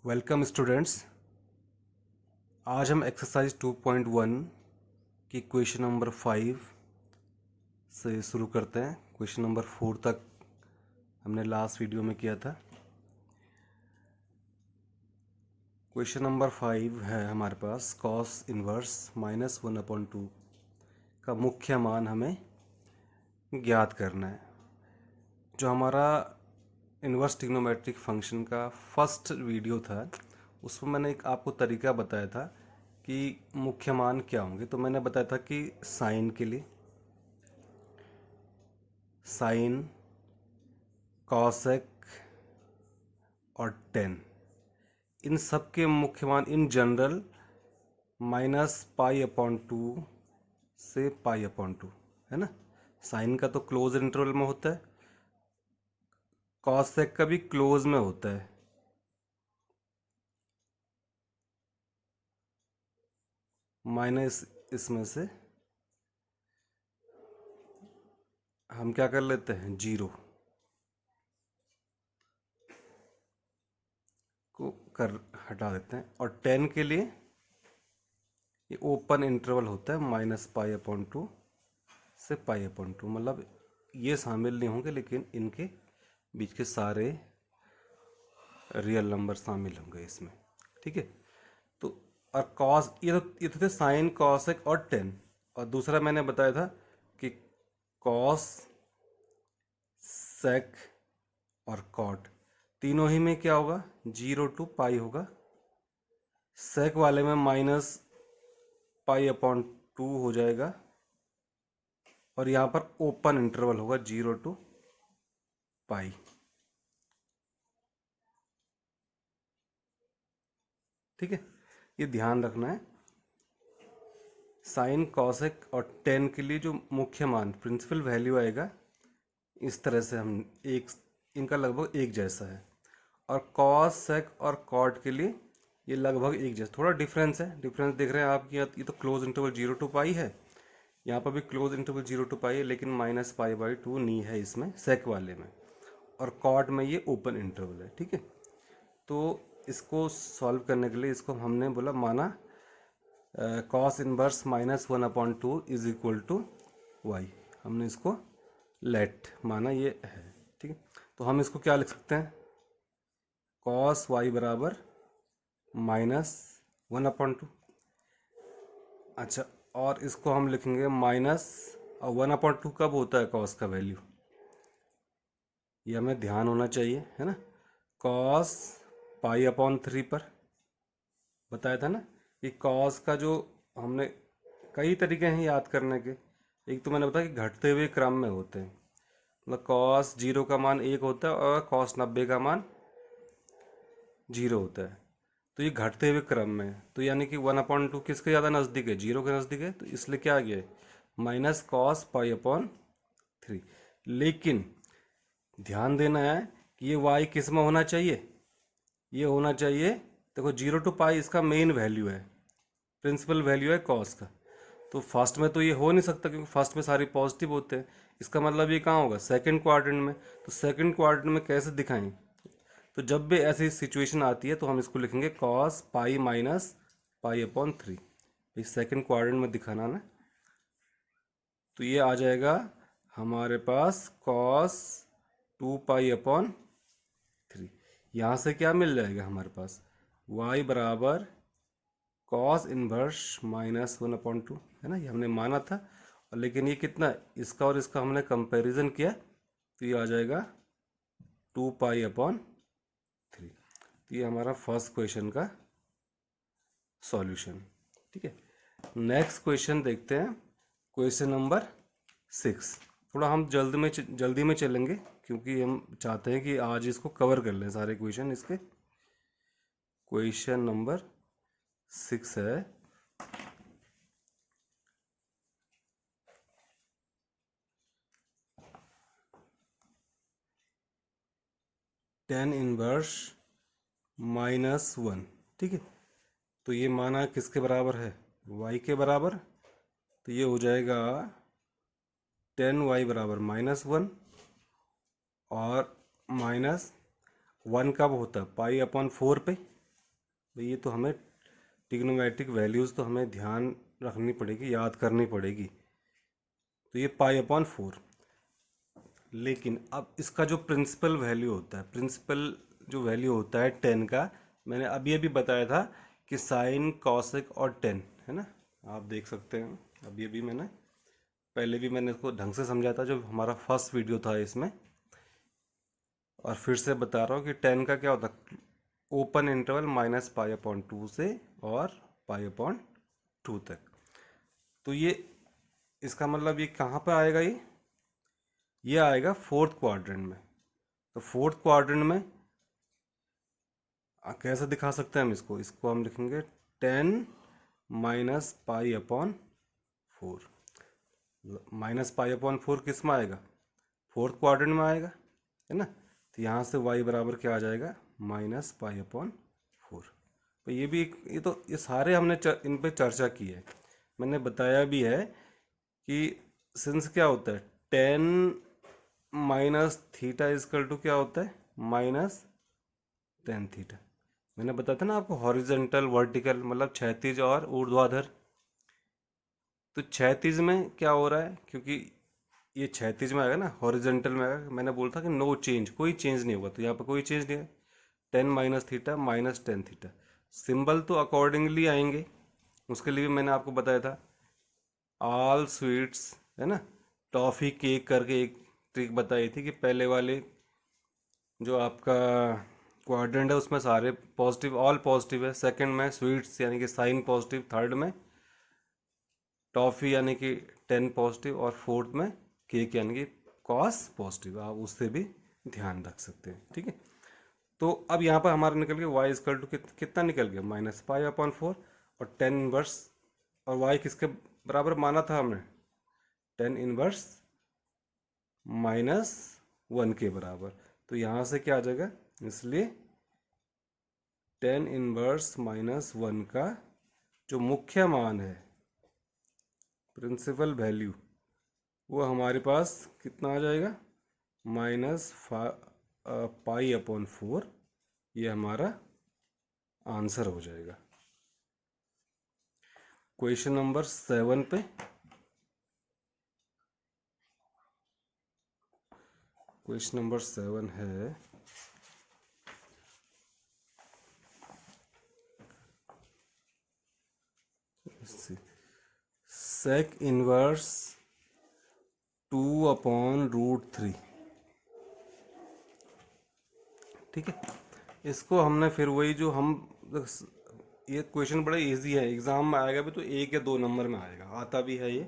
Welcome students. आज हम exercise 2.1 की क्वेश्चन नंबर 5 से शुरू करते हैं। क्वेश्चन नंबर 4 तक हमने लास्ट वीडियो में किया था। क्वेश्चन नंबर 5 है हमारे पास कॉस इनवर्स -1/2 का मुख्य मान हमें ज्ञात करना है। जो हमारा इन्वर्स ट्रिग्नोमेट्रिक फंक्शन का फर्स्ट वीडियो था उसमें मैंने एक आपको तरीका बताया था कि मुख्य मान क्या होंगे। तो मैंने बताया था कि साइन के लिए साइन, कॉसेक और टेन, इन सब के मुख्य मान इन जनरल -π/2 से π/2 है ना। साइन का तो क्लोज इंटरवल में होता है, कॉसेक का भी क्लोज में होता है। माइनस इसमें से हम क्या कर लेते हैं, 0 को कर हटा देते हैं। और 10 के लिए ये ओपन इंटरवल होता है -π/2 से π/2, मतलब ये शामिल नहीं होंगे लेकिन इनके बीच के सारे रियल नंबर शामिल होंगे इसमें। ठीक है। तो और कॉस, ये तो थे साइन, कॉसेक और टेन। और दूसरा मैंने बताया था कि कॉस, सेक और कॉट, तीनों ही में क्या होगा, 0 to π होगा। सेक वाले में -π/2 हो जाएगा और यहाँ पर ओपन इंटरवल होगा 0 to π। ठीक है, ये ध्यान रखना है। साइन, कॉसेक और टेन के लिए जो मुख्य मान प्रिंसिपल वैल्यू आएगा इस तरह से, हम एक इनका लगभग एक जैसा है। और कॉस, सेक और कॉट के लिए ये लगभग एक जैसा, थोड़ा डिफरेंस है। डिफरेंस देख रहे हैं आप कि ये तो क्लोज इंटरवल 0 to π है, यहाँ पर भी क्लोज इंटरवल 0 to π है, लेकिन -π/2 नहीं है इसमें सेक वाले में, और कॉट में ये ओपन इंटरवल है। ठीक है, तो इसको सॉल्व करने के लिए इसको हमने बोला माना cos inverse -1/2 is equal to y. हमने इसको लेट माना ये है। ठीक है, तो हम इसको क्या लिख सकते हैं, कॉस वाई बराबर -1/2। अच्छा, और इसको हम लिखेंगे -1/2 कब होता है कॉस का वैल्यू, ये हमें ध्यान होना चाहिए, है ना। कॉस π/3 पर बताया था ना कि कॉस का जो हमने कई तरीके हैं याद करने के। एक तो मैंने बताया कि घटते हुए क्रम में होते हैं, मतलब कॉस 0 का मान 1 होता है और कॉस 90 का मान 0 होता है। तो ये घटते हुए क्रम में है, तो यानी कि 1/2 किसके ज़्यादा नज़दीक है, 0 के नज़दीक है, तो इसलिए क्या आ गया है, -cos π/3। लेकिन ध्यान देना है कि ये y किस में होना चाहिए, ये होना चाहिए, देखो 0 to π इसका मेन वैल्यू है, प्रिंसिपल वैल्यू है कॉस का। तो फर्स्ट में तो ये हो नहीं सकता क्योंकि फर्स्ट में सारे पॉजिटिव होते हैं। इसका मतलब ये कहाँ होगा, सेकंड क्वाड्रेंट में। तो सेकंड क्वाड्रेंट में कैसे दिखाएं, तो जब भी ऐसी सिचुएशन आती है तो हम इसको लिखेंगे कॉस पाई -π/3, इस सेकंड क्वाड्रेंट में दिखाना ना। तो ये आ जाएगा हमारे पास कॉस 2π/3। यहाँ से क्या मिल जाएगा हमारे पास, y बराबर कॉस इनवर्स -1/2, है ना, ये हमने माना था। और लेकिन ये कितना, इसका और इसका हमने कंपैरिजन किया तो ये आ जाएगा 2π/3। तो ये हमारा फर्स्ट क्वेश्चन का सॉल्यूशन। ठीक है, नेक्स्ट क्वेश्चन देखते हैं, क्वेश्चन नंबर 6। थोड़ा हम जल्दी में चलेंगे क्योंकि हम चाहते हैं कि आज इसको कवर कर लें सारे क्वेश्चन इसके। क्वेश्चन नंबर 6 है, टेन इनवर्स -1। ठीक है, तो ये माना किसके बराबर है, y के बराबर। तो ये हो जाएगा 10y बराबर -1, और -1 कब होता है, π/4 पे, भाई ये तो हमें ट्रिग्नोमेट्रिक वैल्यूज़ तो हमें ध्यान रखनी पड़ेगी, याद करनी पड़ेगी। तो ये पाई अपॉन 4। लेकिन अब इसका जो प्रिंसिपल वैल्यू होता है, प्रिंसिपल जो वैल्यू होता है 10 का, मैंने अभी अभी बताया था कि साइन कॉसेक और 10 है ना, आप देख सकते हैं। अभी अभी मैंने पहले भी मैंने इसको ढंग से समझाया था, जो हमारा फर्स्ट वीडियो था इसमें, और फिर से बता रहा हूँ कि 10 का क्या होता है, open interval minus pi upon 2 से और पाई अपॉन 2 तक। तो ये इसका मतलब ये कहाँ पर आएगा, ये आएगा फोर्थ क्वाड्रेंट में। तो फोर्थ क्वाड्रेंट में कैसे दिखा सकते हैं हम इसको, हम लिखेंगे 10 minus pi upon 4। Minus pi upon 4 किस में आएगा, फोर्थ क्वाड्रेंट में आएगा, है ना। तो यहाँ से y बराबर क्या आ जाएगा, माइनस पाई अपॉन 4। तो ये भी ये सारे हमने इन पे चर्चा की है। मैंने बताया भी है कि सिंस क्या होता है, 10 माइनस थीटा इजकल टू क्या होता है, माइनस 10 थीटा। मैंने बताया था ना आपको, हॉरिजेंटल वर्टिकल मतलब क्षैतिज और ऊर्ध्वाधर। तो क्षैतिज में क्या हो रहा है, क्योंकि ये क्षैतिज में आएगा ना, हॉरिजेंटल में आएगा, मैंने बोला था कि नो चेंज, कोई चेंज नहीं होगा, तो यहाँ पर कोई चेंज नहीं है। 10 minus theta minus 10 theta, symbol तो अकॉर्डिंगली आएंगे, उसके लिए भी मैंने आपको बताया था। ऑल स्वीट्स है ना, टॉफ़ी केक करके एक ट्रिक बताई थी कि पहले वाले जो आपका क्वाड्रेंट है उसमें सारे पॉजिटिव, ऑल पॉजिटिव है, सेकंड में स्वीट्स यानी कि साइन पॉजिटिव, थर्ड में टॉफ़ी यानी कि 10 पॉजिटिव, और फोर्थ में केक यानी कि कॉस पॉजिटिव। आप उससे भी ध्यान रख सकते हैं, ठीक है। तो अब यहाँ पर हमारा निकल गया y इजकल टू कितना निकल गया, माइनस पाई अपॉन 4, और 10 इनवर्स, और y किसके बराबर माना था हमने, 10 इनवर्स माइनस 1 के बराबर। तो यहाँ से क्या आ जाएगा, इसलिए 10 इनवर्स माइनस 1 का जो मुख्य मान है, प्रिंसिपल वैल्यू, वो हमारे पास कितना आ जाएगा, माइनस पाई अपॉन 4। ये हमारा आंसर हो जाएगा। क्वेश्चन नंबर 7 पे, क्वेश्चन नंबर 7 है, सेक इनवर्स 2 अपॉन रूट 3। ठीक है, इसको हमने फिर वही जो हम, ये क्वेश्चन बड़ा इजी है, एग्जाम में आएगा भी तो 1 या 2 नंबर में आएगा, आता भी है ये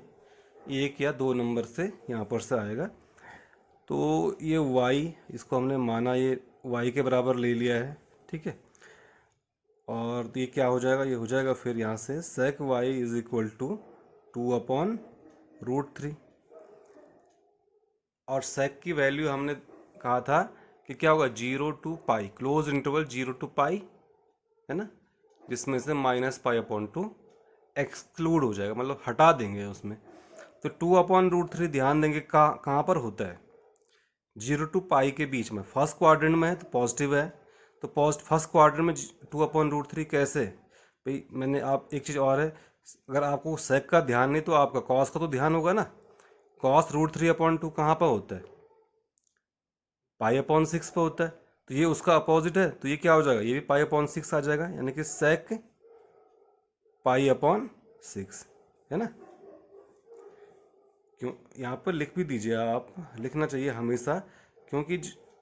1 या 2 नंबर से यहाँ पर से आएगा। तो ये y, इसको हमने माना ये y के बराबर ले लिया है, ठीक है। और ये क्या हो जाएगा, ये हो जाएगा फिर यहाँ से sec y is equal to 2 upon root 3। और सेक की वैल्यू हमने कहा था कि क्या होगा, 0 to pi, close interval 0 to pi, है ना, जिसमें से माइनस पाई अपॉन 2 एक्सक्लूड हो जाएगा, मतलब हटा देंगे उसमें। तो 2 अपॉन रूट 3 ध्यान देंगे कहाँ पर होता है, 0 टू पाई के बीच में, फर्स्ट क्वाड्रेंट में है तो पॉजिटिव है। तो फर्स्ट क्वाड्रेंट में 2 अपॉन रूट 3 कैसे, भाई मैंने, आप एक चीज़ और है, अगर आपको सेक का ध्यान नहीं तो आपका कॉस का तो ध्यान होगा ना। कॉस रूट 3 अपॉन 2 कहाँ पर होता है, पाई अपॉन 6 पे होता है। तो ये उसका अपोजिट है, तो ये क्या हो जाएगा, ये भी पाई अपॉन 6 आ जाएगा, यानी कि सेक पाई अपॉन 6, है ना। क्यों, यहाँ पर लिख भी दीजिए, आप लिखना चाहिए हमेशा, क्योंकि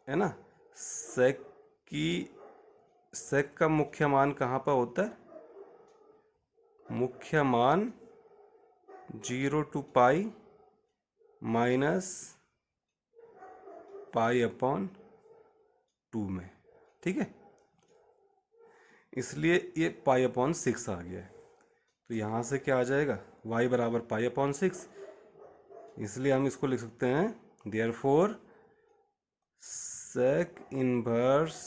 है ना, सेक की, सेक का मुख्य मान कहाँ पर होता है, मुख्य मान 0 to pi minus pi upon 2 में, ठीक है। इसलिए ये पाई अपॉन 6 आ गया है। तो यहाँ से क्या आ जाएगा, y बराबर पाई अपॉन 6, इसलिए हम इसको लिख सकते हैं therefore sec inverse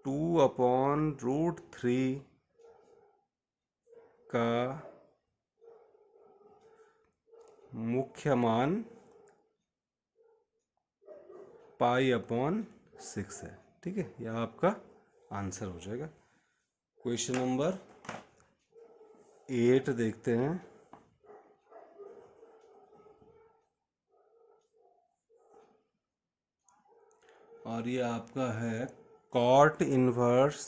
2 upon root 3 का मुख्य मान पाई अपॉन 6 है, ठीक है। यह आपका आंसर हो जाएगा। क्वेश्चन नंबर 8 देखते हैं। और ये आपका है कॉट इनवर्स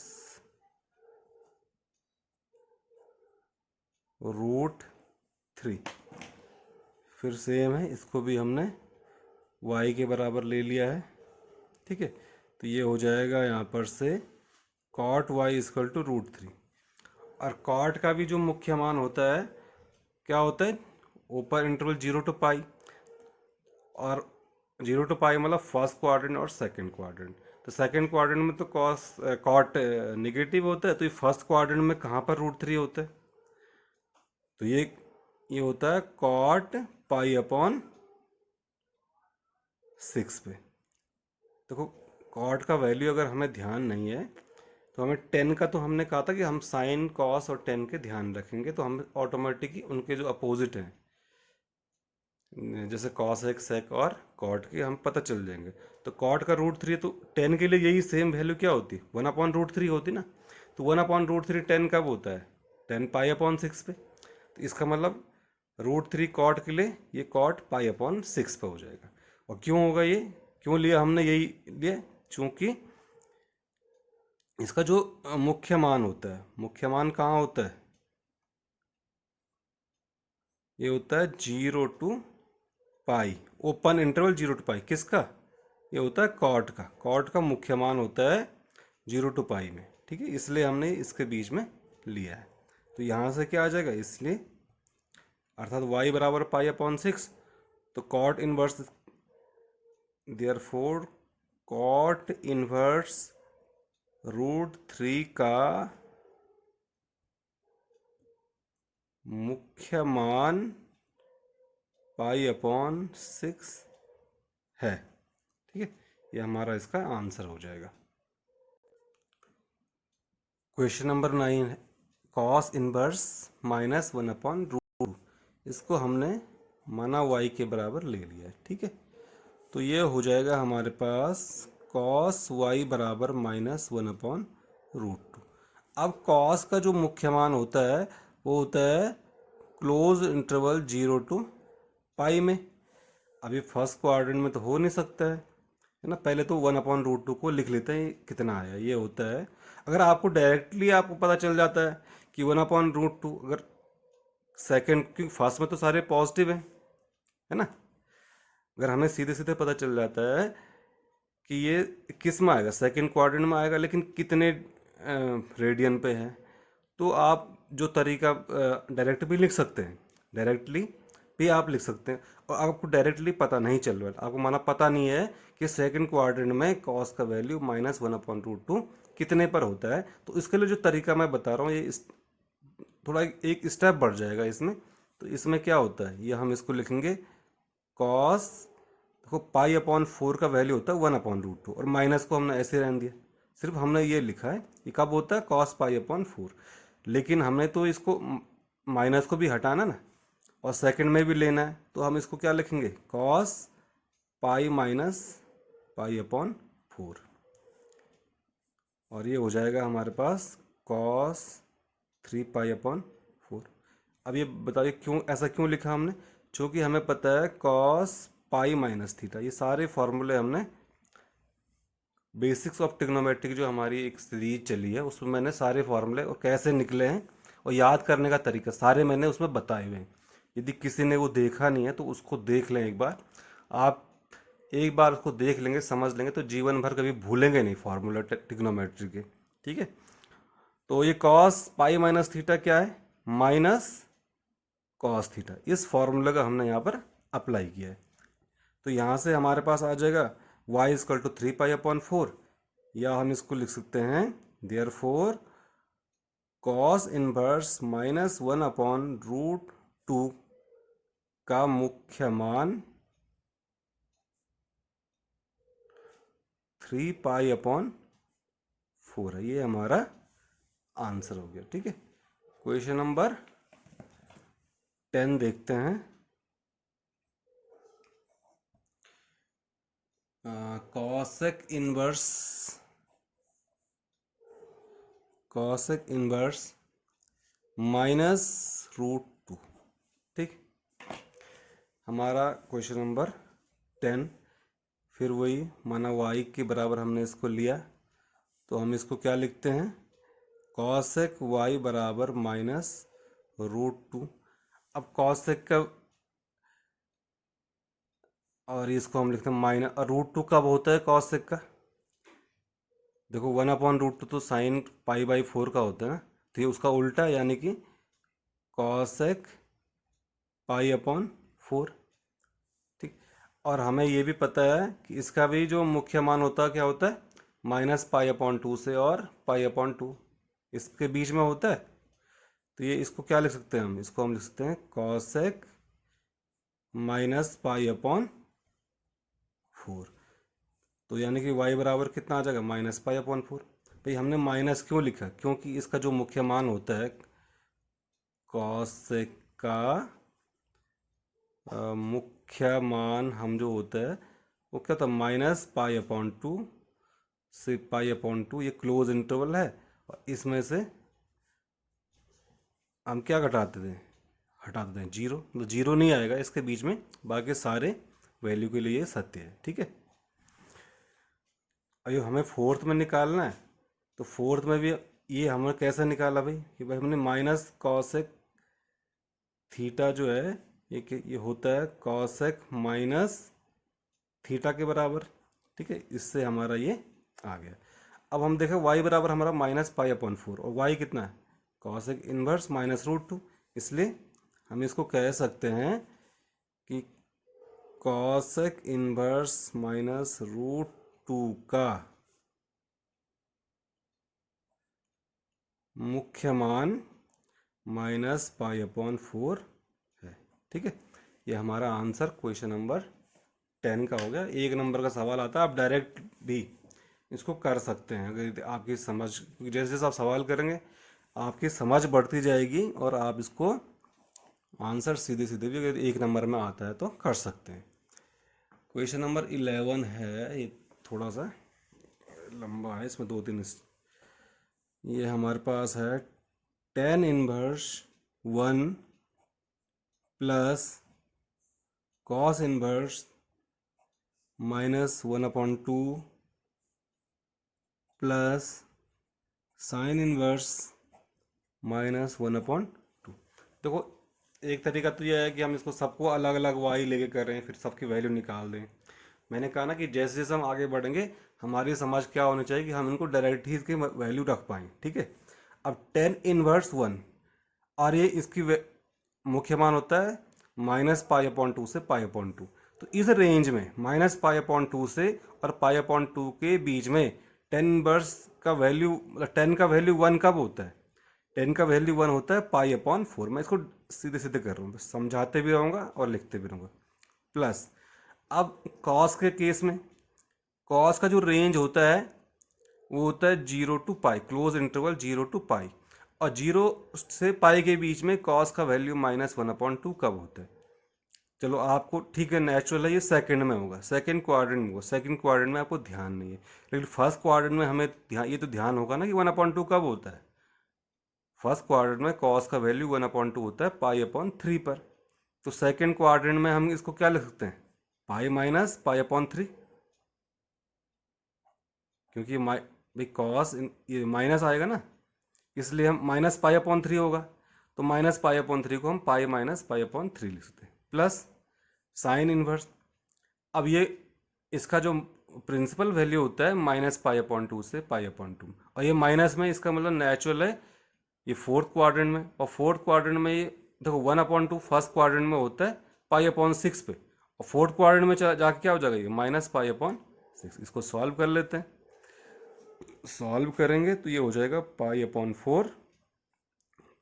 √3। फिर सेम है, इसको भी हमने y के बराबर ले लिया है। ठीक है, तो ये हो जाएगा यहाँ पर से कॉट y इक्वल टू √3। और कॉट का भी जो मुख्य मान होता है क्या होता है, ऊपर इंटरवल 0 to π, और 0 to π मतलब फर्स्ट क्वाड्रेंट और सेकंड क्वाड्रेंट। तो सेकंड क्वाड्रेंट में तो कॉट निगेटिव होता है, तो ये फर्स्ट क्वाड्रेंट में कहाँ पर √3 होता है, तो ये होता है कॉट π/6 पे। देखो कॉट का वैल्यू अगर हमें ध्यान नहीं है तो हमें 10 का, तो हमने कहा था कि हम साइन कॉस और 10 के ध्यान रखेंगे, तो हम ऑटोमेटिकली उनके जो अपोजिट हैं जैसे कॉस एक्स सेक और कॉट के हम पता चल जाएंगे। तो कॉट का √3 तो 10 के लिए यही सेम वैल्यू क्या होती, 1/√3 होती ना। तो 1/√3 10 कब होता है, 10π/6 पे। तो इसका मतलब √3 कॉट के लिए ये कॉट π/6 पे हो जाएगा। और क्यों होगा ये, क्यों लिया हमने यही लिया, चूंकि इसका जो मुख्य मान होता है, मुख्य मान कहाँ होता है, ये होता है 0 to π, ओपन इंटरवल 0 to π। किसका, ये होता है कॉट का। कॉट का मुख्य मान होता है 0 to π में। ठीक है, इसलिए हमने इसके बीच में लिया है। तो यहाँ से क्या आ जाएगा, इसलिए अर्थात y बराबर π/6। तो cot inverse, therefore cot inverse √3 का मुख्य मान π/6 है। ठीक है, ये हमारा इसका आंसर हो जाएगा। क्वेश्चन नंबर 9 है कॉस इनवर्स -1/√2। इसको हमने माना y के बराबर ले लिया है। ठीक है, तो ये हो जाएगा हमारे पास कॉस y बराबर -1/√2। अब कॉस का जो मुख्य मान होता है वो होता है क्लोज इंटरवल 0 to π में। अभी फर्स्ट क्वाड्रेंट में तो हो नहीं सकता है ना, पहले तो 1/√2 को लिख लेते हैं कितना आया। ये होता है, अगर आपको डायरेक्टली आपको पता चल जाता है कि 1/√2, अगर सेकंड, क्योंकि फर्स्ट में तो सारे पॉजिटिव हैं, है ना। अगर हमें सीधे सीधे पता चल जाता है कि ये किस में आएगा, सेकंड क्वाड्रेंट में आएगा, लेकिन कितने रेडियन पे है, तो आप जो तरीका डायरेक्ट भी लिख सकते हैं, डायरेक्टली भी आप लिख सकते हैं। और आपको डायरेक्टली पता नहीं चल रहा है, आपको माना पता नहीं है कि सेकंड क्वाड्रेंट में कॉस का वैल्यू -1/√2 कितने पर होता है, तो इसके लिए जो तरीका मैं बता रहा हूँ ये थोड़ा एक स्टेप बढ़ जाएगा इसमें। तो इसमें क्या होता है, ये हम इसको लिखेंगे कॉस, देखो π/4 का वैल्यू होता है 1/√2, और माइनस को हमने ऐसे रहने दिया, सिर्फ हमने ये लिखा है ये कब होता है कॉस π/4। लेकिन हमने तो इसको माइनस को भी हटाना ना, और सेकंड में भी लेना है, तो हम इसको क्या लिखेंगे, कॉस π-π/4। और ये हो जाएगा हमारे पास कॉस 3π/4। अब ये बताइए क्यों ऐसा क्यों लिखा हमने, क्योंकि हमें पता है कॉस π-θ, ये सारे फॉर्मूले हमने बेसिक्स ऑफ ट्रिग्नोमेट्रिक जो हमारी एक सीरीज चली है उसमें मैंने सारे फॉर्मूले और कैसे निकले हैं और याद करने का तरीका सारे मैंने उसमें बताए हुए हैं। यदि किसी ने वो देखा नहीं है तो उसको देख लें एक बार, आप एक बार उसको देख लेंगे समझ लेंगे तो जीवन भर कभी भूलेंगे नहीं फॉर्मूला ट्रिग्नोमेट्री के। ठीक है, तो ये कॉस π-θ क्या है, माइनस कॉस थीटा, इस फॉर्मूले का हमने यहाँ पर अप्लाई किया है। तो यहाँ से हमारे पास आ जाएगा y = 3π/4, या हम इसको लिख सकते हैं देयरफॉर कॉस इनवर्स -1/√2 का मुख्य मान 3π/4 है। ये हमारा आंसर हो गया। ठीक है, क्वेश्चन नंबर 10 देखते हैं। Cosec inverse cosec inverse minus root two. ठीक, हमारा क्वेश्चन नंबर 10। फिर वही माना y के बराबर हमने इसको लिया, तो हम इसको क्या लिखते हैं, कॉसेक y बराबर माइनस रूट टू। अब कॉसेक का, और इसको हम लिखते हैं माइनस, रूट टू कब होता है कॉसेक का, देखो 1/√2 तो साइन π/4 का होता है ना, तो ये उसका उल्टा है, यानी कि कॉसेक π/4। ठीक, और हमें ये भी पता है कि इसका भी जो मुख्य मान होता है क्या होता है, -π/2 से और π/2 इसके बीच में होता है। तो ये इसको क्या लिख सकते हैं हम, इसको हम लिख सकते हैं कॉसेक -π/4। तो यानी कि y बराबर कितना आ जाएगा, -π/4। भाई हमने माइनस क्यों लिखा, क्योंकि इसका जो मुख्य मान होता है कॉसेक का मुख्य मान हम जो होता है वो क्या था, -π/2 से π/2, ये क्लोज इंटरवल है, और इसमें से हम क्या घटाते थे, हटा देते हैं जीरो, तो जीरो नहीं आएगा इसके बीच में, बाकी सारे वैल्यू के लिए ये सत्य है। ठीक है, अयो हमें फोर्थ में निकालना है, तो फोर्थ में भी ये हमने कैसे निकाला भाई, कि भाई हमने माइनस कॉसेक थीटा जो है ये होता है कॉसेक माइनस थीटा के बराबर। ठीक है, इससे हमारा ये आ गया। अब हम देखें y बराबर हमारा -π/4, और y कितना है, कॉसेक इनवर्स -√2, इसलिए हम इसको कह सकते हैं कि कॉसेक इनवर्स -√2 का मुख्य मान -π/4 है। ठीक है, ये हमारा आंसर क्वेश्चन नंबर 10 का हो गया। एक नंबर का सवाल आता है, आप डायरेक्ट भी इसको कर सकते हैं अगर आपकी समझ, जैसे जैसे आप सवाल करेंगे आपकी समझ बढ़ती जाएगी, और आप इसको आंसर सीधे सीधे भी अगर एक नंबर में आता है तो कर सकते हैं। क्वेश्चन नंबर 11 है, ये थोड़ा सा लंबा है, इसमें 2-3 ये हमारे पास है tan inverse 1 plus cos inverse -1/2 plus sine inverse -1/2। देखो, एक तरीका तो यह है कि हम इसको सबको अलग अलग वाई लेके कर रहे हैं, फिर सबकी वैल्यू निकाल दें। मैंने कहा ना कि जैसे जैसे हम आगे बढ़ेंगे हमारी समझ क्या होनी चाहिए कि हम इनको डायरेक्ट ही इसकी वैल्यू रख पाएँ। ठीक है, अब tan इनवर्स 1, और ये इसकी मुख्य मान होता है -π/2 से π/2, तो इस रेंज में -π/2 से और π/2 के बीच में tan इनवर्स का वैल्यू, मतलब tan का वैल्यू 1 कब होता है, tan का वैल्यू 1 होता है π/4। मैं इसको सीधे सीधे कर रहा हूँ, समझाते भी रहूँगा और लिखते भी रहूँगा। प्लस अब कॉस के केस में कॉस का जो रेंज होता है वो होता है 0 to π, क्लोज इंटरवल 0 to π, और 0 से पाई के बीच में कॉस का वैल्यू -1/2 कब होता है। चलो आपको ठीक है, नेचुरल है, ये सेकंड में होगा, सेकंड क्वाड्रेंट में होगा, सेकंड क्वाड्रेंट में आपको ध्यान नहीं है, लेकिन फर्स्ट क्वाड्रेंट में हमें ध्यान, ये तो ध्यान होगा ना कि 1/2 कब होता है। फर्स्ट क्वाड्रेंट में कॉस का वैल्यू 1/2 होता है π/3 पर, तो सेकंड क्वाड्रेंट में हम इसको क्या लिख सकते हैं, पाई माइनस π/3, क्योंकि भाई कॉस ये माइनस आएगा ना, इसलिए हम -π/3 होगा, तो -π/3 को हम पाई माइनस π/3 लिख सकते हैं। प्लस साइन इनवर्स, अब ये इसका जो प्रिंसिपल वैल्यू होता है -π/2 से π/2, और ये माइनस में इसका मतलब नेचुरल है ये फोर्थ क्वाड्रेंट में, और फोर्थ क्वाड्रेंट में ये देखो 1/2 फर्स्ट क्वाड्रेंट में होता है π/6 पे, और फोर्थ क्वाड्रेंट में जाके क्या हो जाएगा ये -π/6। इसको सॉल्व कर लेते हैं, सॉल्व करेंगे तो ये हो जाएगा π/4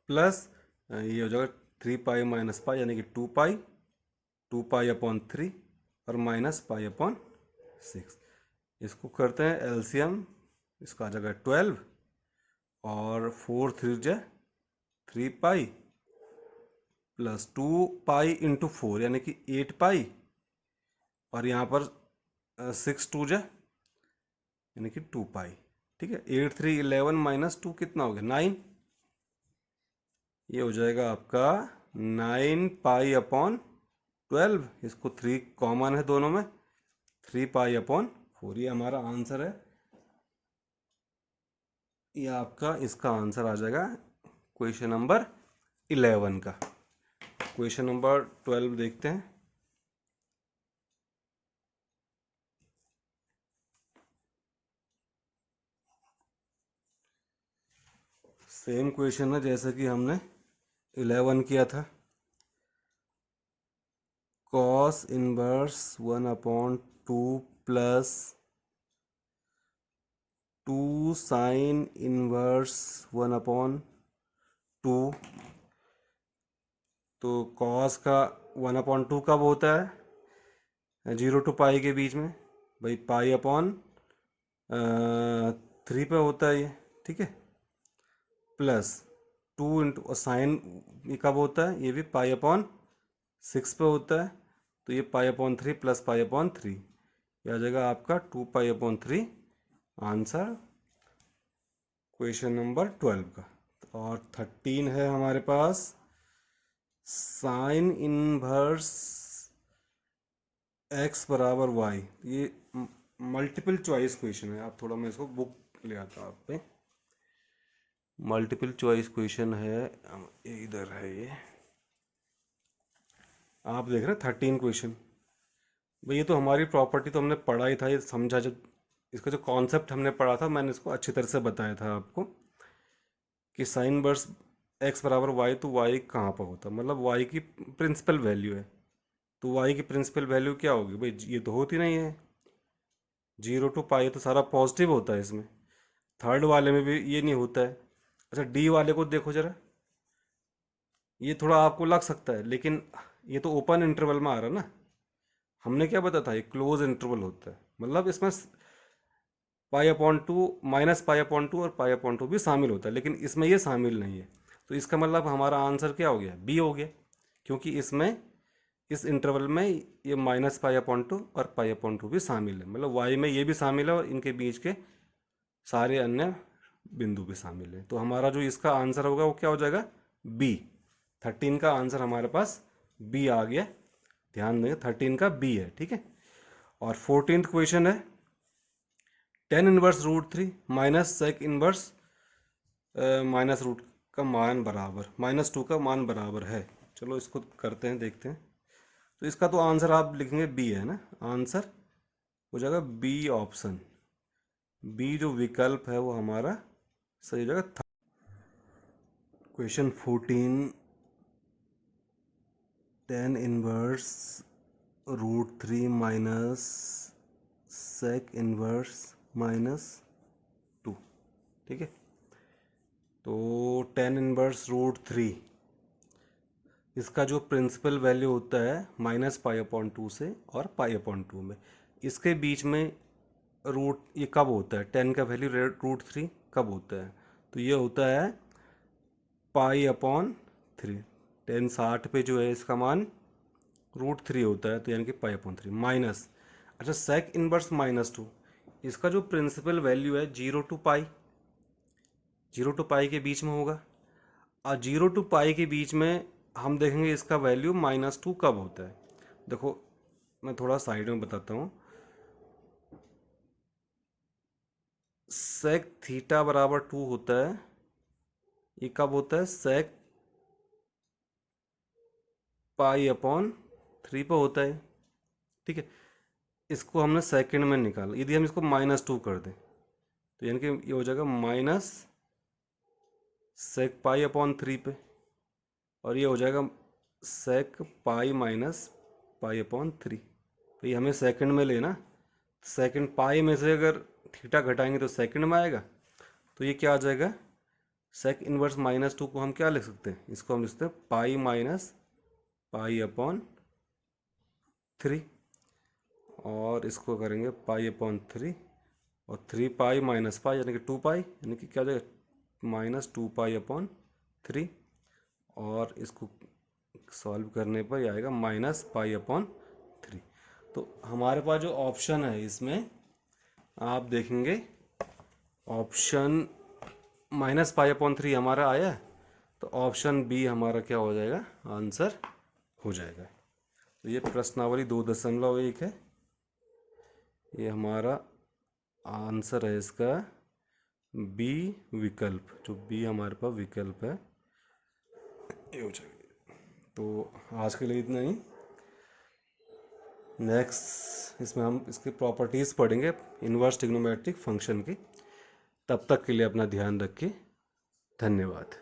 प्लस ये हो जाएगा 3π - π यानी कि 2π, 2π/3 और -π/6। इसको करते हैं एलसीएम, इसका आ जाएगा 12, और 4 3 जा 3π प्लस 2π × 4 यानी कि 8π, और यहाँ पर 6 2 जा यानी कि 2π। ठीक है। 8 3 11 माइनस 2 कितना हो गया 9। ये हो जाएगा आपका 9 पाई अपॉन 12। इसको 3 कॉमन है दोनों में, 3 पाई अपॉन 4 ये हमारा आंसर है। ये आपका इसका आंसर आ जाएगा क्वेश्चन नंबर 11 का। क्वेश्चन नंबर 12 देखते हैं। सेम क्वेश्चन है जैसे कि हमने 11 किया था। Cos inverse 1/2 plus 2 sine inverse 1/2। तो कॉस का 1/2 कब होता है 0 to पाई के बीच में, भाई पाई अपॉन 3 पे होता है ये, ठीक है। प्लस 2 साइन ये कब होता है, ये भी पाई अपॉन 6 पे होता है। तो ये pi upon 3 plus pi upon 3 ये आ जाएगा आपका 2 pi upon 3 answer question number 12 का। और 13 है हमारे पास साइन इनवर्स एक्स बराबर वाई। ये मल्टीपल चॉइस क्वेश्चन है। आप थोड़ा, मैं इसको बुक ले आता हूँ आप पे। मल्टीपल चॉइस क्वेश्चन है, ये इधर है। ये आप देख रहे हैं 13 क्वेश्चन। भाई ये तो हमारी प्रॉपर्टी तो हमने पढ़ा ही था, ये समझा। जब इसका जो कॉन्सेप्ट हमने पढ़ा था मैंने इसको अच्छी तरह से बताया था आपको कि साइन वर्स एक्स बराबर वाई, तो वाई कहाँ पर होता है, मतलब वाई की प्रिंसिपल वैल्यू है। तो वाई की प्रिंसिपल वैल्यू क्या होगी भाई, ये तो होती नहीं है। 0 to पाई तो सारा पॉजिटिव होता है इसमें। थर्ड वाले में भी ये नहीं होता है। अच्छा डी वाले को देखो जरा, ये थोड़ा आपको लग सकता है लेकिन ये तो ओपन इंटरवल में आ रहा है ना। हमने क्या बताया था, ये क्लोज इंटरवल होता है, मतलब इसमें पाई अपॉन 2 माइनस पाई अपॉन 2 और पाई अपॉन 2 भी शामिल होता है, लेकिन इसमें ये शामिल नहीं है। तो इसका मतलब हमारा आंसर क्या हो गया, बी हो गया। क्योंकि इसमें इस इंटरवल में ये माइनस पाई अपॉन 2 और पाई अपॉन 2 भी शामिल है, मतलब वाई में ये भी शामिल है और इनके बीच के सारे अन्य बिंदु भी शामिल है। तो हमारा जो इसका आंसर होगा वो क्या हो जाएगा, बी। 13 का आंसर हमारे पास बी आ गया। ध्यान दें 13 का बी है, ठीक है। और 14th क्वेश्चन है tan−1√3 minus sec inverse minus root का मान बराबर -2 का मान बराबर है। चलो इसको करते हैं, देखते हैं। तो इसका तो आंसर आप लिखेंगे बी है ना, आंसर हो जाएगा बी ऑप्शन। बी जो विकल्प है वो हमारा सही हो जाएगा। Question 14 tan−1√3 minus sec inverse -2, ठीक है। तो tan−1√3 इसका जो प्रिंसिपल वैल्यू होता है -पाई अपॉन 2 से और पाई अपॉन 2 में, इसके बीच में रूट ये कब होता है, टेन का वैल्यू √3 कब होता है, तो ये होता है पाई अपॉन 3। 10 60 पे जो है इसका मान √3 होता है, तो यानी कि पाई अपॉन 3 माइनस। अच्छा सेक इनवर्स -2, इसका जो प्रिंसिपल वैल्यू है 0 to पाई, 0 to पाई के बीच में होगा। और 0 to पाई के बीच में हम देखेंगे इसका वैल्यू -2 कब होता है। देखो मैं थोड़ा साइड में बताता हूँ। सेक थीटा बराबर 2 होता है, ये कब होता है, सेक पाई अपॉन 3 पे होता है, ठीक है। इसको हमने सेकंड में निकाला, यदि हम इसको -2 कर दें तो यानी कि ये हो जाएगा माइनस सेक पाई अपॉन 3 पे, और ये हो जाएगा सेक पाई माइनस पाई अपॉन 3। तो ये हमें सेकंड में लेना। सेकंड पाई में से अगर थीटा घटाएंगे तो सेकंड में आएगा। तो ये क्या आ जाएगा, सेक इनवर्स -2 को हम क्या लिख सकते हैं, इसको हम लिख सकते हैं पाई माइनस पाई अपॉन 3, और इसको करेंगे पाई अपॉन 3 और 3 पाई माइनस पाई यानी कि 2 पाई, यानी कि क्या हो जाएगा -2 पाई अपॉन 3। और इसको सॉल्व करने पर ये आएगा -पाई अपॉन 3। तो हमारे पास जो ऑप्शन है इसमें आप देखेंगे ऑप्शन -π/3 हमारा आया, तो ऑप्शन बी हमारा क्या हो जाएगा, आंसर हो जाएगा। तो ये प्रश्नावली 2.1 है, ये हमारा आंसर है इसका बी विकल्प, जो बी हमारे पास विकल्प है ये हो जाएगा। तो आज के लिए इतना ही। नेक्स्ट इसमें हम इसकी प्रॉपर्टीज़ पढ़ेंगे इन्वर्स ट्रिग्नोमेट्रिक फंक्शन की। तब तक के लिए अपना ध्यान रखिए। धन्यवाद।